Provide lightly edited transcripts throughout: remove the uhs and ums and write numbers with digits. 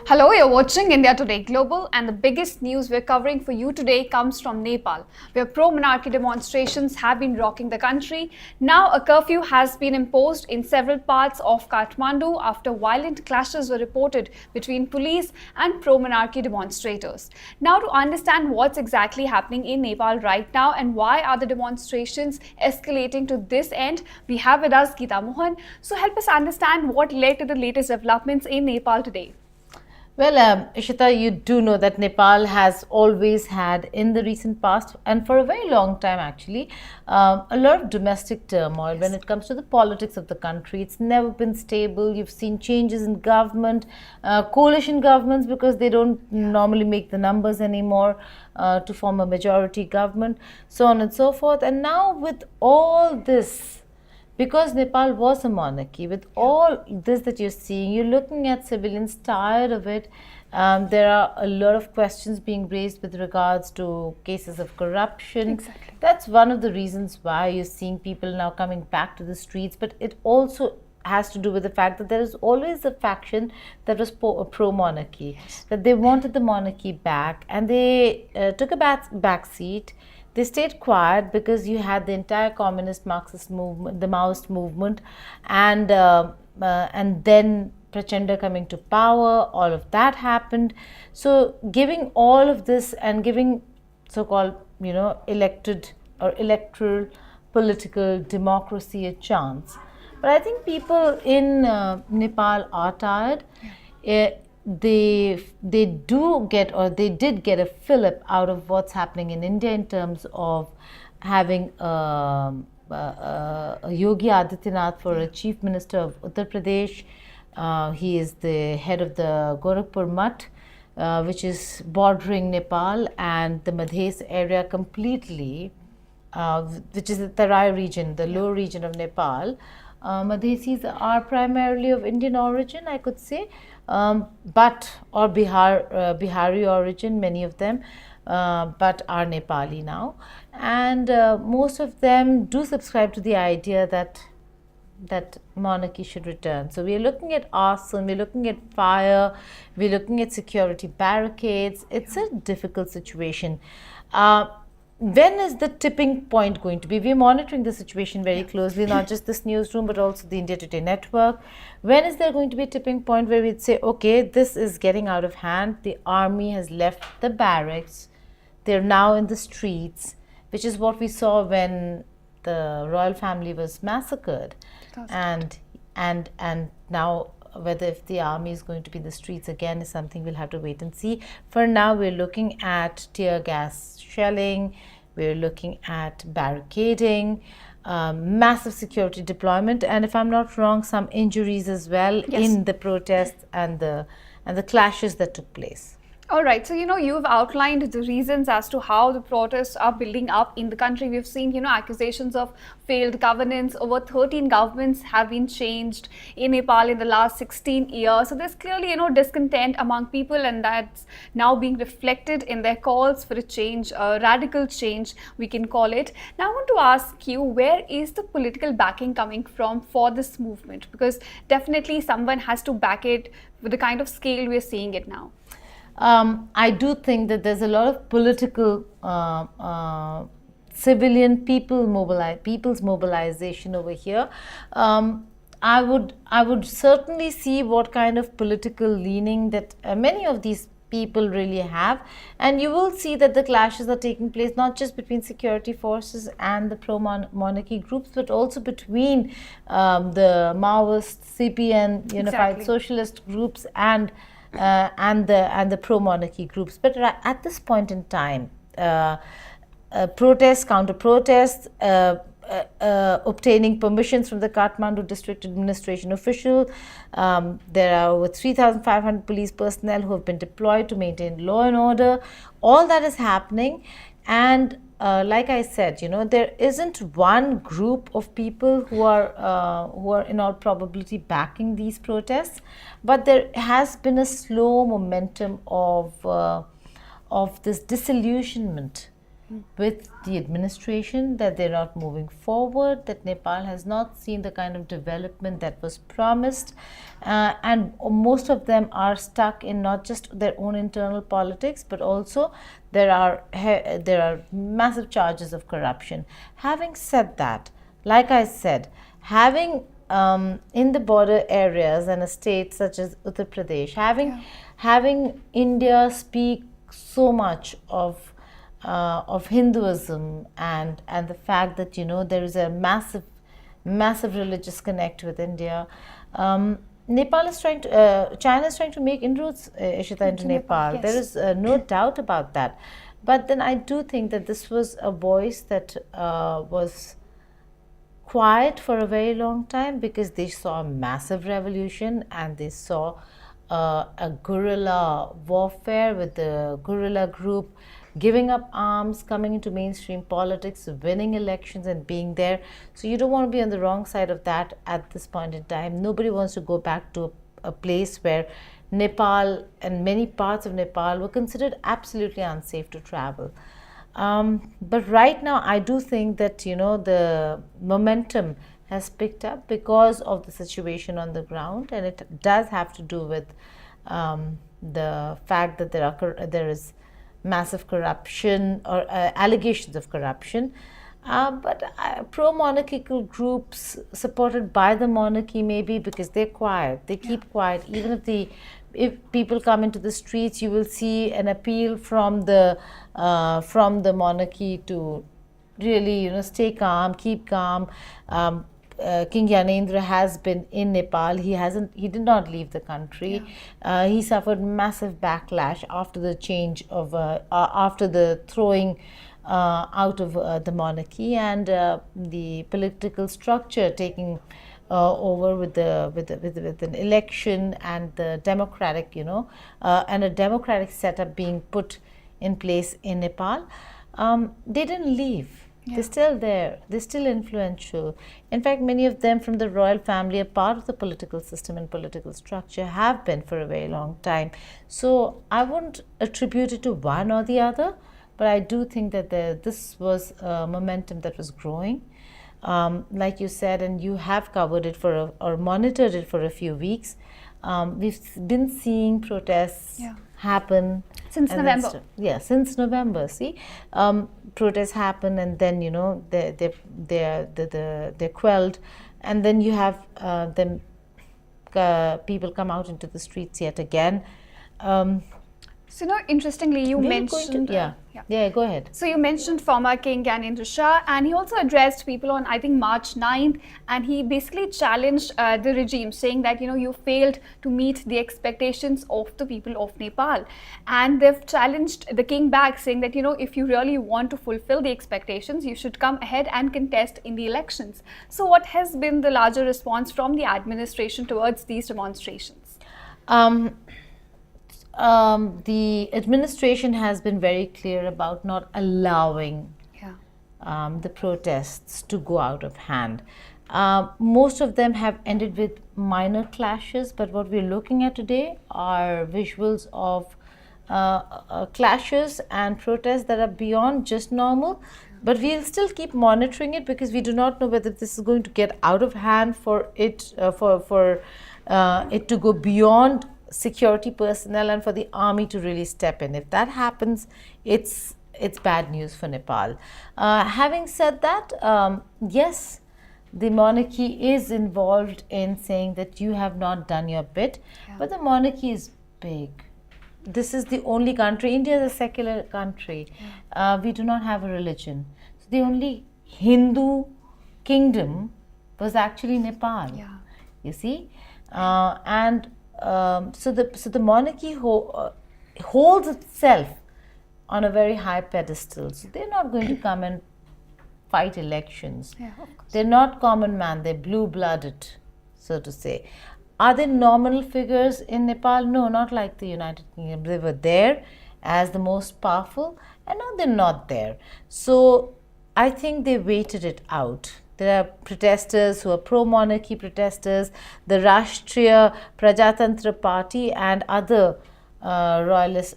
Hello, you're watching India Today Global, and the biggest news we're covering for you today comes from Nepal, where pro-monarchy demonstrations have been rocking the country. Now, a curfew has been imposed in several parts of Kathmandu after violent clashes were reported between police and pro-monarchy demonstrators. Now, to understand what's exactly happening in Nepal right now and why are the demonstrations escalating to this end, we have with us Geeta Mohan. So, help us understand what led to the latest developments in Nepal today. Well, Ishita, you do know that Nepal has always had, in the recent past, and for a very long time actually, a lot of domestic turmoil when it comes to the politics of the country. It's never been stable. You've seen changes in government, coalition governments, because they don't normally make the numbers anymore to form a majority government, so on and so forth. And now with all this, because Nepal was a monarchy, with all this that you're seeing, you're looking at civilians tired of it. There are a lot of questions being raised with regards to cases of corruption. Exactly. That's one of the reasons why you're seeing people now coming back to the streets. But it also has to do with the fact that there is always a faction that was pro-monarchy, that they wanted the monarchy back, and they took a back seat. They stayed quiet because you had the entire communist Marxist movement, the Maoist movement, and then Prachanda coming to power. All of that happened. So giving all of this and giving so-called, elected or electoral political democracy a chance. But I think people in Nepal are tired. They did get a fillip out of what's happening in India in terms of having Yogi Adityanath for a chief minister of Uttar Pradesh. He is the head of the Gorakhpur Mutt, which is bordering Nepal and the Madhes area completely, which is the Tarai region, the lower region of Nepal. Madhesis are primarily of Indian origin, I could say, or Bihari origin, many of them, but are Nepali now. And most of them do subscribe to the idea that monarchy should return. So we are looking at arson, we're looking at fire, we're looking at security barricades. It's a difficult situation. When is the tipping point going to be? We're monitoring the situation very closely, not just this newsroom, but also the India Today network. When is there going to be a tipping point where we'd say, okay, this is getting out of hand, the army has left the barracks, they're now in the streets, which is what we saw when the royal family was massacred. And now whether if the army is going to be in the streets again is something we'll have to wait and see. For now, we're looking at tear gas shelling, we're looking at barricading, massive security deployment, and if I'm not wrong, some injuries as well in the protests and the clashes that took place. All right, so you've outlined the reasons as to how the protests are building up in the country. We've seen accusations of failed governance. Over 13 governments have been changed in Nepal in the last 16 years. So there's clearly discontent among people, and that's now being reflected in their calls for a change, a radical change we can call it. Now I want to ask you, where is the political backing coming from for this movement? Because definitely someone has to back it with the kind of scale we're seeing it now. I do think that there's a lot of political, civilian people's mobilization over here. I would certainly see what kind of political leaning that many of these people really have, and you will see that the clashes are taking place not just between security forces and the pro-monarchy groups, but also between the Maoist, CPN, Unified Socialist groups and the pro-monarchy groups. But at this point in time, protests, counter-protests, obtaining permissions from the Kathmandu district administration official. There are over 3,500 police personnel who have been deployed to maintain law and order. All that is happening, and like I said, there isn't one group of people who are in all probability backing these protests, but there has been a slow momentum of this disillusionment with the administration, that they're not moving forward, that Nepal has not seen the kind of development that was promised, and most of them are stuck in not just their own internal politics, but also there are massive charges of corruption. Having said that, like I said, having in the border areas and a state such as Uttar Pradesh, having India speak so much of Hinduism and the fact that there is a massive religious connect with India. Nepal is trying to China is trying to make inroads, Ishita, into Nepal. Yes. There is no doubt about that. But then I do think that this was a voice that was quiet for a very long time, because they saw a massive revolution and they saw a guerrilla warfare with the guerrilla group giving up arms, coming into mainstream politics, winning elections and being there. So you don't want to be on the wrong side of that at this point in time. Nobody wants to go back to a place where Nepal and many parts of Nepal were considered absolutely unsafe to travel. But right now, I do think that the momentum has picked up because of the situation on the ground, and it does have to do with the fact that there is massive corruption or allegations of corruption. But pro-monarchical groups supported by the monarchy, maybe because they're quiet, they keep quiet. Even if people come into the streets, you will see an appeal from the monarchy to really stay calm, keep calm. King Gyanendra has been in Nepal. He did not leave the country. He suffered massive backlash after the change of after the throwing out of the monarchy and the political structure taking over with an election and the democratic and a democratic setup being put in place in Nepal. They didn't leave. They're still there. They're still influential. In fact, many of them from the royal family are part of the political system and political structure, have been for a very long time. So I wouldn't attribute it to one or the other, but I do think that this was a momentum that was growing. Like you said, and you have covered it or monitored it for a few weeks. We've been seeing protests happen since November. Since November. See, protests happen, and then they're quelled, and then you have people come out into the streets yet again. So, interestingly, you mentioned... Go ahead. So, you mentioned former King Gyanendra, and he also addressed people on, I think, March 9th, and he basically challenged the regime, saying that, you failed to meet the expectations of the people of Nepal. And they've challenged the king back, saying that, if you really want to fulfill the expectations, you should come ahead and contest in the elections. So, what has been the larger response from the administration towards these demonstrations? The administration has been very clear about not allowing the protests to go out of hand. Most of them have ended with minor clashes, but what we're looking at today are visuals of clashes and protests that are beyond just normal. But we'll still keep monitoring it, because we do not know whether this is going to get out of hand for it it to go beyond security personnel and for the army to really step in. If that happens, it's bad news for Nepal. Having said that, yes, the monarchy is involved in saying that you have not done your bit, but the monarchy is big. This is the only country. India is a secular country. We do not have a religion. So the only Hindu kingdom was actually Nepal. You see, so the monarchy holds itself on a very high pedestal. So they're not going to come and fight elections. They're not common man. They're blue-blooded, so to say. Are they nominal figures in Nepal? No, not like the United Kingdom. They were there as the most powerful, and now they're not there. So I think they waited it out. There are protesters who are pro-monarchy protesters, the Rashtriya Prajatantra Party and other royalist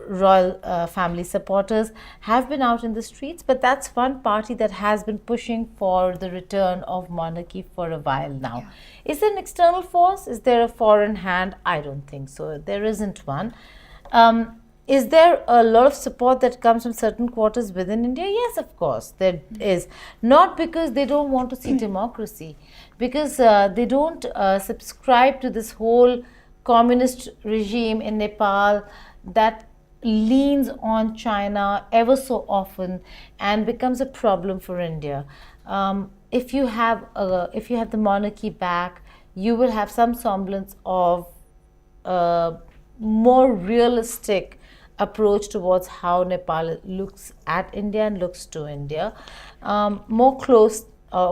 royal family supporters have been out in the streets, but that's one party that has been pushing for the return of monarchy for a while now. Yeah. Is there an external force? Is there a foreign hand? I don't think so. There isn't one. Is there a lot of support that comes from certain quarters within India? Yes, of course, there is. Not because they don't want to see democracy, because they don't subscribe to this whole communist regime in Nepal that leans on China ever so often and becomes a problem for India. If you have the monarchy back, you will have some semblance of more realistic approach towards how Nepal looks at India and looks to India.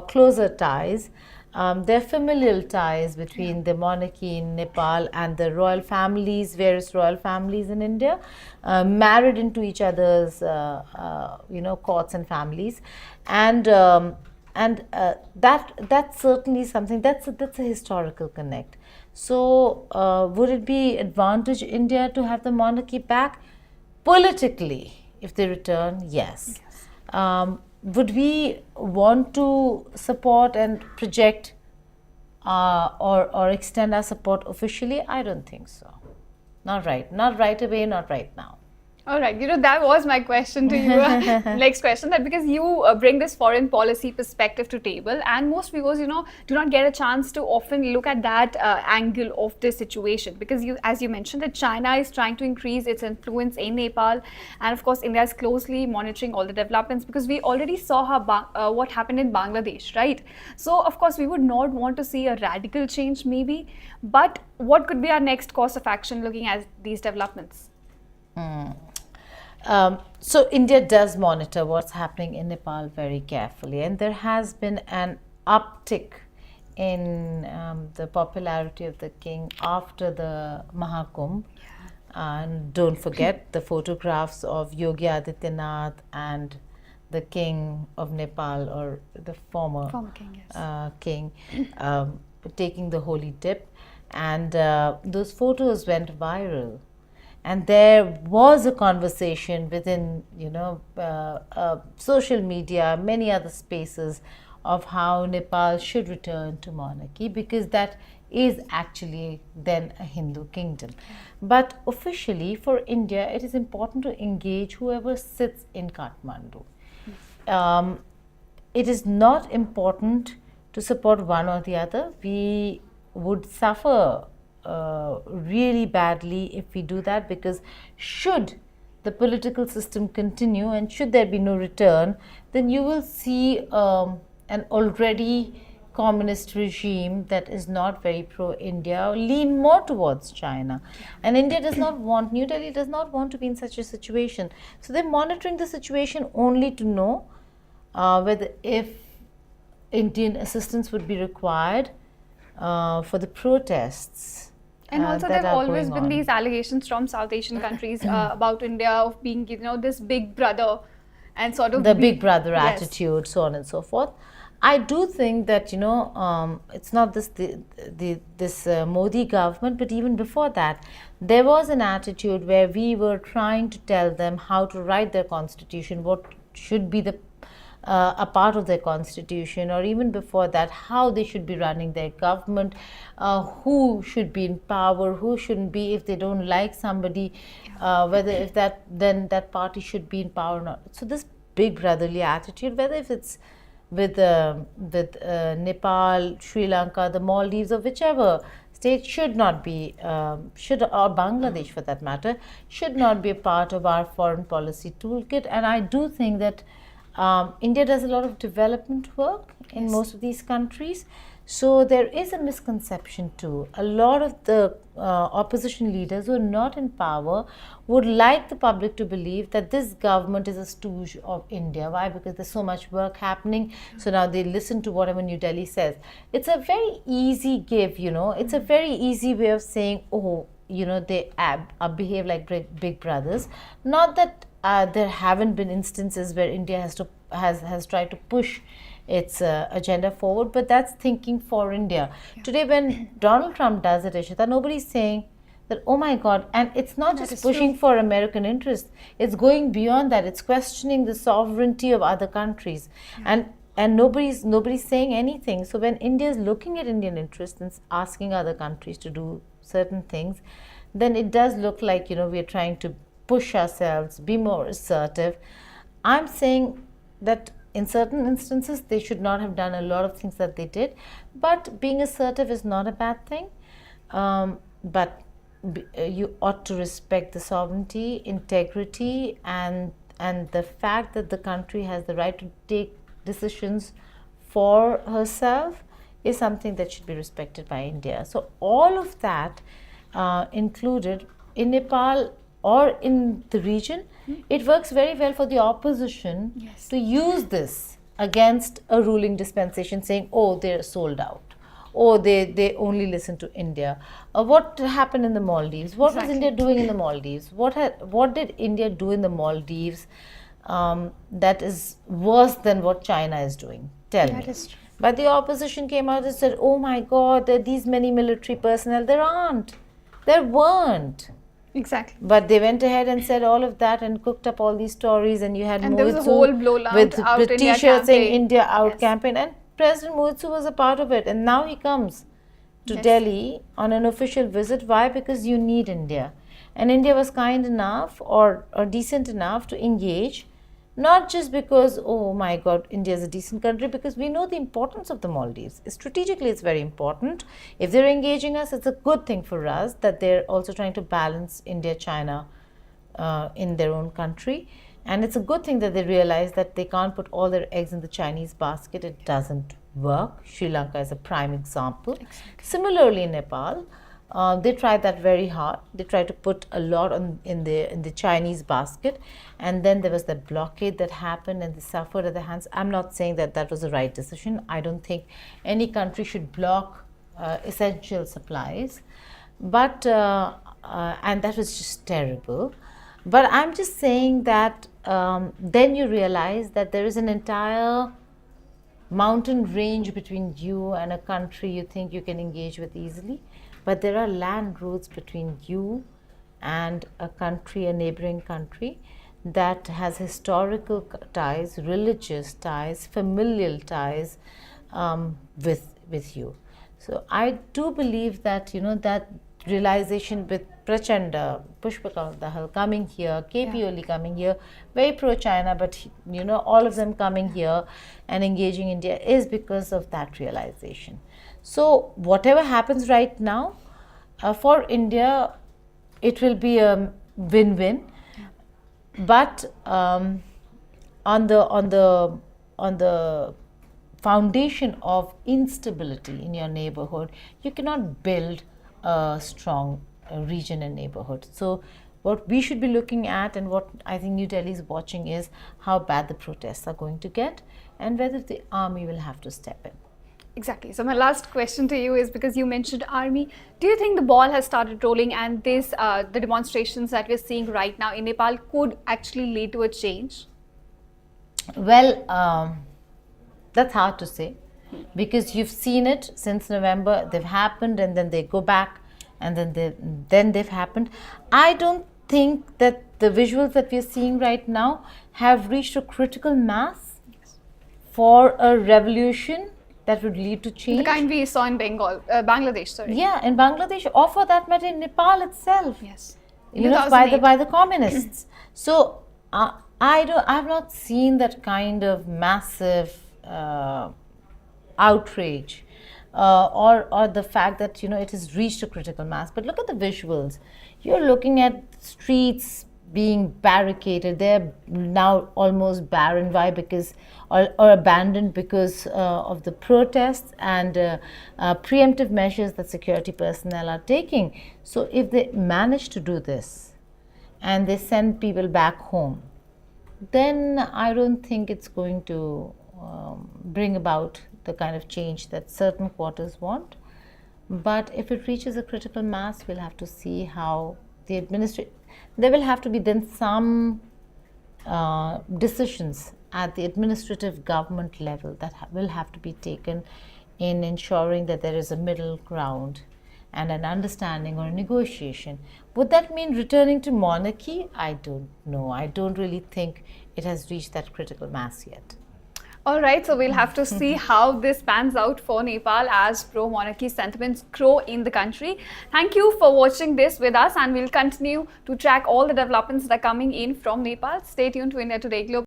Closer ties. There are familial ties between the monarchy in Nepal and the royal families, various royal families in India, married into each other's, courts and families, and that's certainly something that's a historical connect. So, would it be advantage India to have the monarchy back? Politically, if they return, yes. Would we want to support and project or extend our support officially? I don't think so. Not right away, not right now. All right, that was my question to you. Next question, that because you bring this foreign policy perspective to table, and most viewers, do not get a chance to often look at that angle of this situation, because as you mentioned, that China is trying to increase its influence in Nepal, and of course, India is closely monitoring all the developments, because we already saw what happened in Bangladesh, right? So, of course, we would not want to see a radical change, maybe, but what could be our next course of action looking at these developments? So India does monitor what's happening in Nepal very carefully, and there has been an uptick in the popularity of the king after the Mahakumbh. And don't forget the photographs of Yogi Adityanath and the king of Nepal, or the former king, yes. King, taking the holy dip, and those photos went viral. And there was a conversation within, social media, many other spaces, of how Nepal should return to monarchy, because that is actually then a Hindu kingdom. But officially for India, it is important to engage whoever sits in Kathmandu. It is not important to support one or the other. We would suffer really badly if we do that, because should the political system continue and should there be no return, then you will see an already communist regime that is not very pro-India lean more towards China. And India does not want, New Delhi does not want to be in such a situation. So they're monitoring the situation only to know whether if Indian assistance would be required for the protests. And also there have always been these allegations from South Asian countries about India of being, this big brother, and sort of the big brother attitude, so on and so forth. I do think that, it's not this Modi government, but even before that, there was an attitude where we were trying to tell them how to write their constitution, what should be a part of their constitution, or even before that, how they should be running their government, who should be in power, who shouldn't be, if they don't like somebody, whether then that party should be in power or not. So this big brotherly attitude, whether if it's with Nepal, Sri Lanka, the Maldives, or whichever state, should not be, or Bangladesh for that matter, should not be a part of our foreign policy toolkit. And I do think that India does a lot of development work in most of these countries. So there is a misconception too. A lot of the opposition leaders who are not in power would like the public to believe that this government is a stooge of India. Why? Because there's so much work happening. So now they listen to whatever New Delhi says. It's a very easy give, It's a very easy way of saying, oh, they behave like big brothers. Not that there haven't been instances where India has tried to push its agenda forward, but that's thinking for India. Today, when Donald Trump does it, Ishita, nobody's saying that, oh my God, and it's not That just is pushing true. for American interests, it's going beyond that. It's questioning the sovereignty of other countries. And nobody's saying anything. So when India is looking at Indian interests and asking other countries to do certain things, then it does look like, we're trying to push ourselves, be more assertive. I'm saying that in certain instances they should not have done a lot of things that they did, but being assertive is not a bad thing. But you ought to respect the sovereignty, integrity, and the fact that the country has the right to take decisions for herself is something that should be respected by India. So all of that included in Nepal or in the region, it works very well for the opposition Yes. to use this against a ruling dispensation, saying, oh, they're sold out. Oh, they only listen to India. What happened in the Maldives? What was India doing in the Maldives? What did India do in the Maldives that is worse than what China is doing? Tell That me. is true. But the opposition came out and said, oh my God, there are these many military personnel. There aren't. There weren't. Exactly. But they went ahead and said all of that and cooked up all these stories, and you had And there was a Moitsu whole blowout with out India T-shirts saying campaign. India out Yes. campaign, and President Moitsu was a part of it. And now he comes to Yes. Delhi on an official visit. Why? Because you need India. And India was kind enough or decent enough to engage, not just because, oh my God, India is a decent country, because we know the importance of the Maldives. Strategically, it's very important. If they're engaging us, it's a good thing for us that they're also trying to balance India, China in their own country. And it's a good thing that they realize that they can't put all their eggs in the Chinese basket. It doesn't work. Sri Lanka is a prime example. Similarly, in Nepal, they tried that very hard. They tried to put a lot in the Chinese basket, and then there was that blockade that happened, and they suffered at the hands. I'm not saying that that was the right decision. I don't think any country should block essential supplies, but and that was just terrible. But I'm just saying that then you realize that there is an entire mountain range between you and a country you think you can engage with easily, but there are land routes between you and a country, a neighboring country, that has historical ties, religious ties, familial ties with you. So I do believe that that realization with Prachanda, Pushpaka Dahal coming here, KP Oli coming here, very pro-China, but all of them coming here and engaging India is because of that realization. So whatever happens right now, for India, it will be a win-win. But on the foundation of instability in your neighborhood, you cannot build a strong region and neighborhood. So what we should be looking at, and what I think New Delhi is watching, is how bad the protests are going to get and whether the army will have to step in. Exactly. So my last question to you is, because you mentioned army, do you think the ball has started rolling, and this the demonstrations that we're seeing right now in Nepal could actually lead to a change? Well, that's hard to say, because you've seen it since November. They've happened, and then they go back, and then they've happened. I don't think that the visuals that we're seeing right now have reached a critical mass for a revolution that would lead to change. The kind we saw in Bangladesh, sorry. Yeah, in Bangladesh, or for that matter in Nepal itself. Yes. By the communists. So I've not seen that kind of massive outrage or the fact that it has reached a critical mass. But look at the visuals. You're looking at streets being barricaded. They're now almost barren. Why? Because or abandoned because of the protests and preemptive measures that security personnel are taking. So if they manage to do this and they send people back home, then I don't think it's going to bring about the kind of change that certain quarters want. But if it reaches a critical mass, we'll have to see how the there will have to be then some decisions at the administrative government level that will have to be taken in ensuring that there is a middle ground and an understanding or a negotiation. Would that mean returning to monarchy? I don't know. I don't really think it has reached that critical mass yet. All right, so we'll have to see how this pans out for Nepal as pro-monarchy sentiments grow in the country. Thank you for watching this with us, and we'll continue to track all the developments that are coming in from Nepal. Stay tuned to India Today Global.